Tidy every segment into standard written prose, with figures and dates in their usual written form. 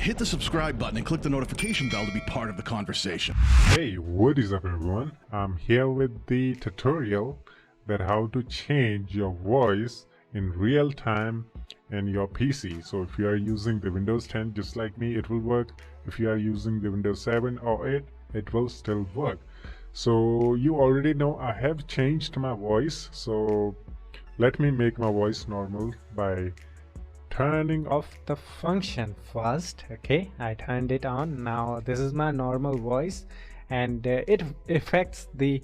Hit the subscribe button and click the notification bell to be part of the conversation. Hey, what is up everyone? I'm here with the tutorial that how to change your voice in real time in your PC. So if you are using the Windows 10 just like me, it will work. If you are using the Windows 7 or 8, it will still work. So you already know I have changed my voice. So let me make my voice normal by turning off the function first. Okay, I turned it on. Now this is my normal voice, and it affects the,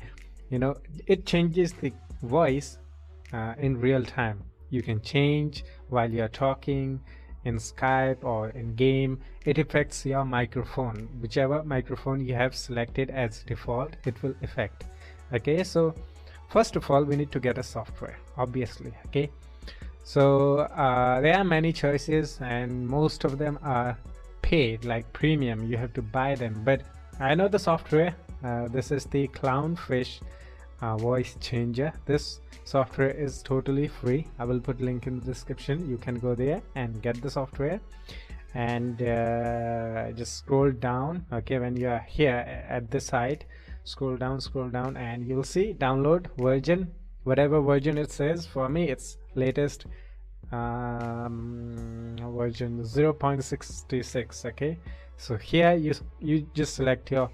it changes the voice in real time. You can change while you're talking in Skype or in game. It affects your microphone. Whichever microphone you have selected as default, it will affect. Okay, so first of all we need to get a software, obviously. Okay, so there are many choices and most of them are paid, like premium. You have to buy them, but I know the software. This is the Clownfish voice changer. This software is totally free. I will put link in the description. You can go there and get the software, and just scroll down. Okay, when you are here at this site, scroll down and you'll see download version, whatever version it says. For me it's latest version 0.66. okay, so here you just select your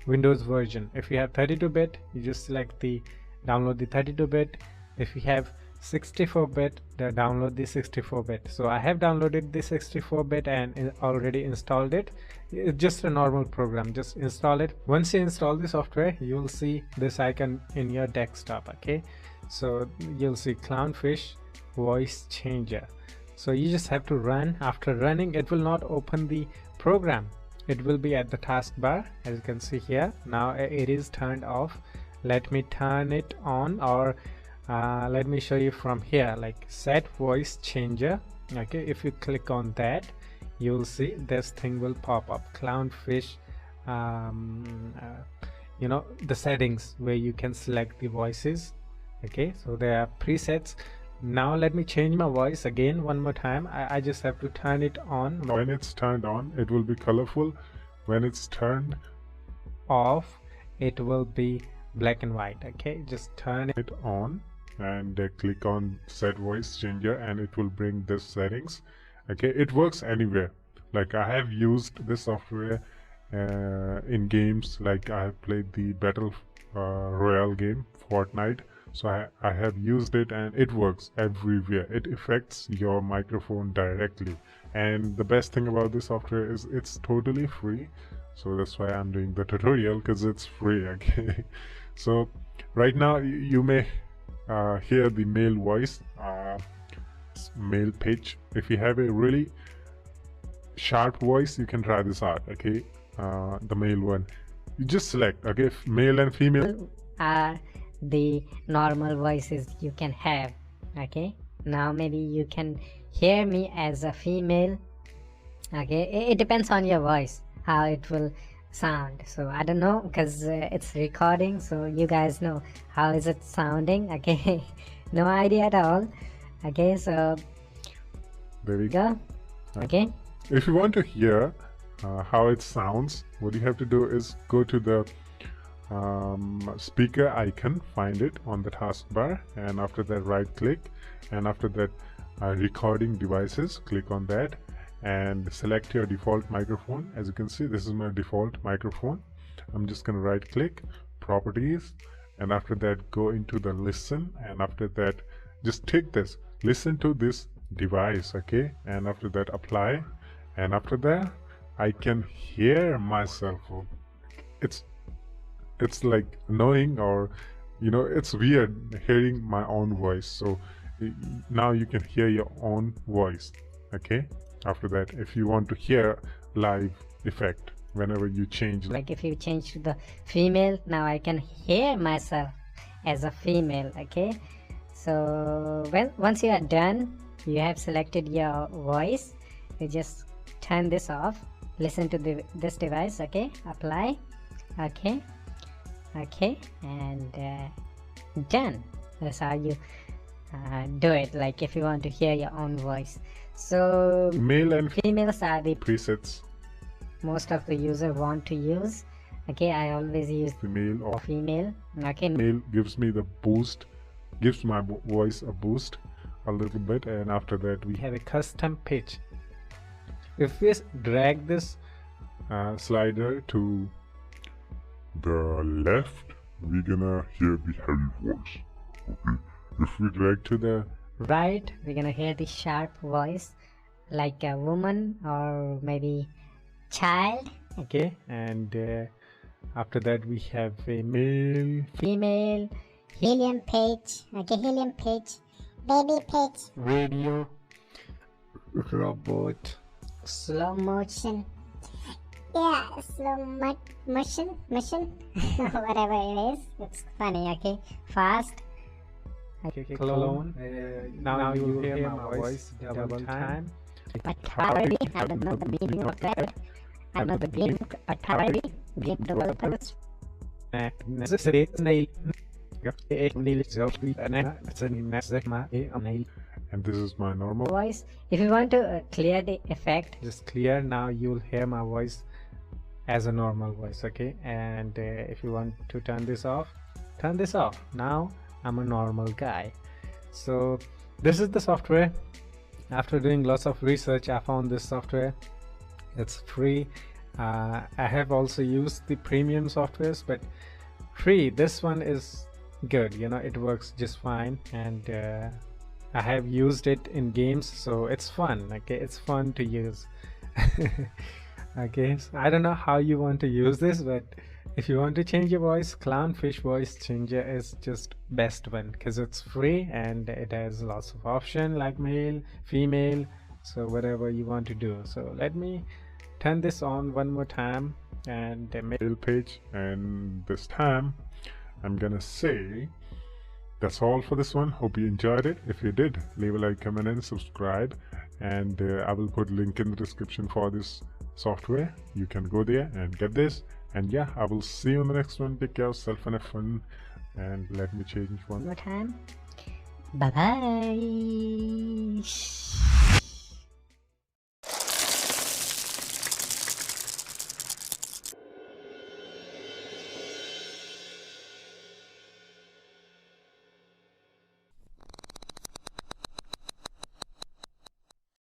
Windows version. If you have 32-bit, you just select the download the 32-bit. if you have 64-bit, download the 64-bit. so I have downloaded the 64-bit and already installed it. It's just a normal program. Just install it. Once you install the software, you will see this icon in your desktop. Okay, so you'll see Clownfish voice changer. So you just have to run. After running, it will not open the program. It will be at the taskbar, as you can see here. Now it is turned off. Let me turn it on, or let me show you from here, like set voice changer. Okay, if you click on that, you will see this thing will pop up, Clownfish, the settings where you can select the voices. Okay, so there are presets. Now let me change my voice again one more time. I just have to turn it on. When it's turned on, it will be colorful. When it's turned off, it will be black and white. Okay, just turn it on and click on set voice changer and it will bring this settings. Okay, it works anywhere. Like I have used this software in games, like I have played the battle royale game Fortnite. So I have used it and it works everywhere. It affects your microphone directly, and the best thing about this software is it's totally free. So that's why I'm doing the tutorial, because it's free. Okay, so right now you may hear the male voice, male pitch. If you have a really sharp voice, you can try this out. Okay, the male one, you just select. Okay, male and female are the normal voices you can have. Okay, now maybe you can hear me as a female. Okay, it depends on your voice how it will sound. So I don't know, because it's recording, so you guys know how is it sounding. Okay, no idea at all. Okay, so there we go. Okay, if you want to hear how it sounds, what you have to do is go to the speaker icon, find it on the taskbar, and after that right click, and after that recording devices, click on that and select your default microphone. As you can see, this is my default microphone. I'm just gonna right click, properties, and after that go into the listen, and after that just take this, listen to this device. Okay, and after that apply, and after that I can hear myself. It's like annoying, or it's weird hearing my own voice. So now you can hear your own voice. Okay, after that, if you want to hear live effect whenever you change, like if you change to the female, now I can hear myself as a female. Okay, so well, once you are done, you have selected your voice, you just turn this off, listen to this device. Okay, apply. Okay, and done. That's how you do it, like if you want to hear your own voice. So Male and females are the presets. most of the user want to use. Okay, I always use Female or female. Okay, male gives me the boost, gives my voice a boost a little bit, and after that we have a custom pitch. If we drag this slider to the left, we're gonna hear the heavy voice. Okay, if we drag to the right, we're gonna hear the sharp voice like a woman or maybe child. okay, and after that we have a male, Female, Helium pitch, okay, helium pitch, baby pitch, radio, robot, slow motion, yeah, slow motion, whatever it is, it's funny, okay, fast, okay, clone. Now you will hear my voice double time. but probably, I don't know the meaning of that, I don't know the meaning, but probably, game developers, Necessary nail. and this is my normal. voice. If you want to clear the effect, Just clear. Now you'll hear my voice as a normal voice, okay? And if you want to turn this off, turn this off. Now I'm a normal guy. So this is the software. After doing lots of research, I found this software. It's free. I have also used the premium softwares, but free, this one is good, you know, it works just fine, and I have used it in games, so it's fun. Okay, it's fun to use. Okay, so I don't know how you want to use this, but if you want to change your voice, Clownfish voice changer is just best one because it's free and it has lots of options like male, female, so whatever you want to do. So let me turn this on one more time and Mail page, and this time I'm gonna say that's all for this one. Hope you enjoyed it. If you did, leave a like, comment and subscribe, and I will put link in the description for this software. You can go there and get this, and yeah, I will see you on the next one. Take care of yourself and have fun, and let me change one more time. Bye bye.